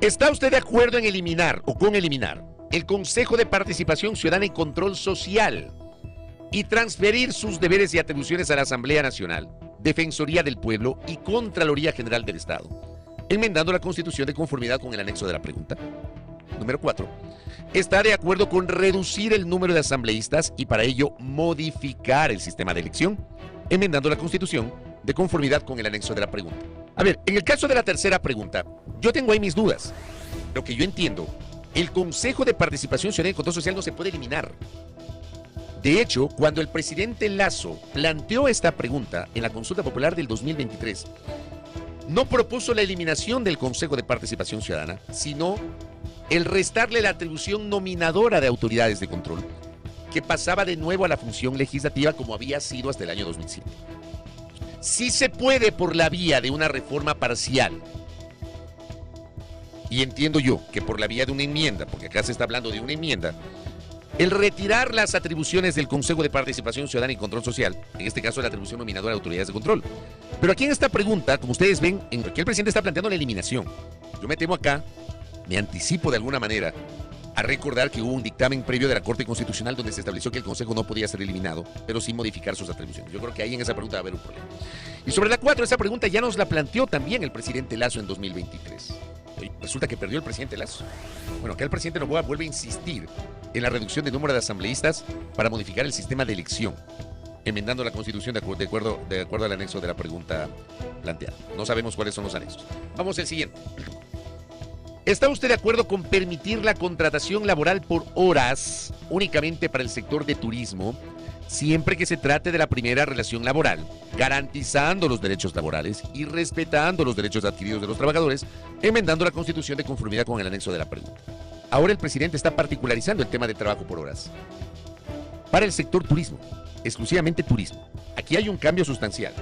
¿Está usted de acuerdo en eliminar o con eliminar el Consejo de Participación Ciudadana y Control Social y transferir sus deberes y atribuciones a la Asamblea Nacional, Defensoría del Pueblo y Contraloría General del Estado, enmendando la Constitución de conformidad con el anexo de la pregunta? Número 4. ¿Está de acuerdo con reducir el número de asambleístas y para ello modificar el sistema de elección, enmendando la Constitución de conformidad con el anexo de la pregunta? A ver, en el caso de la tercera pregunta, yo tengo ahí mis dudas. Lo que yo entiendo, el Consejo de Participación Ciudadana y Control Social no se puede eliminar. De hecho, cuando el presidente Lasso planteó esta pregunta en la consulta popular del 2023, no propuso la eliminación del Consejo de Participación Ciudadana, sino el restarle la atribución nominadora de autoridades de control, que pasaba de nuevo a la función legislativa como había sido hasta el año 2007. Sí se puede por la vía de una reforma parcial, y entiendo yo que por la vía de una enmienda, porque acá se está hablando de una enmienda, el retirar las atribuciones del Consejo de Participación Ciudadana y Control Social, en este caso la atribución nominadora de autoridades de control. Pero aquí en esta pregunta, como ustedes ven, en que el presidente está planteando la eliminación. Yo me temo acá, me anticipo de alguna manera a recordar que hubo un dictamen previo de la Corte Constitucional donde se estableció que el Consejo no podía ser eliminado, pero sí modificar sus atribuciones. Yo creo que ahí en esa pregunta va a haber un problema. Y sobre la 4, esa pregunta ya nos la planteó también el presidente Lasso en 2023. Resulta que perdió el presidente Lasso. Bueno, acá el presidente Noboa vuelve a insistir en la reducción del número de asambleístas para modificar el sistema de elección, enmendando la Constitución de acuerdo al anexo de la pregunta planteada. No sabemos cuáles son los anexos. Vamos al siguiente. ¿Está usted de acuerdo con permitir la contratación laboral por horas únicamente para el sector de turismo, siempre que se trate de la primera relación laboral, garantizando los derechos laborales y respetando los derechos adquiridos de los trabajadores, enmendando la Constitución de conformidad con el anexo de la pregunta? Ahora el presidente está particularizando el tema de trabajo por horas para el sector turismo, exclusivamente turismo. Aquí hay un cambio sustancial,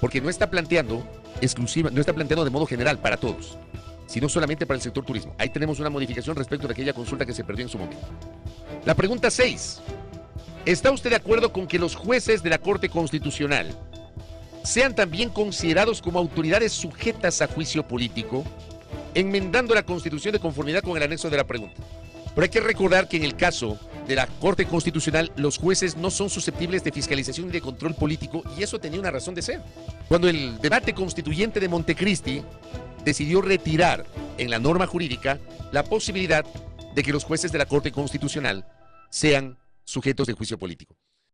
porque no está planteando de modo general para todos, sino solamente para el sector turismo. Ahí tenemos una modificación respecto de aquella consulta que se perdió en su momento. La pregunta 6. ¿Está usted de acuerdo con que los jueces de la Corte Constitucional sean también considerados como autoridades sujetas a juicio político, enmendando la Constitución de conformidad con el anexo de la pregunta? Pero hay que recordar que en el caso de la Corte Constitucional, los jueces no son susceptibles de fiscalización y de control político, y eso tenía una razón de ser. Cuando el debate constituyente de Montecristi decidió retirar en la norma jurídica la posibilidad de que los jueces de la Corte Constitucional sean sujetos de juicio político.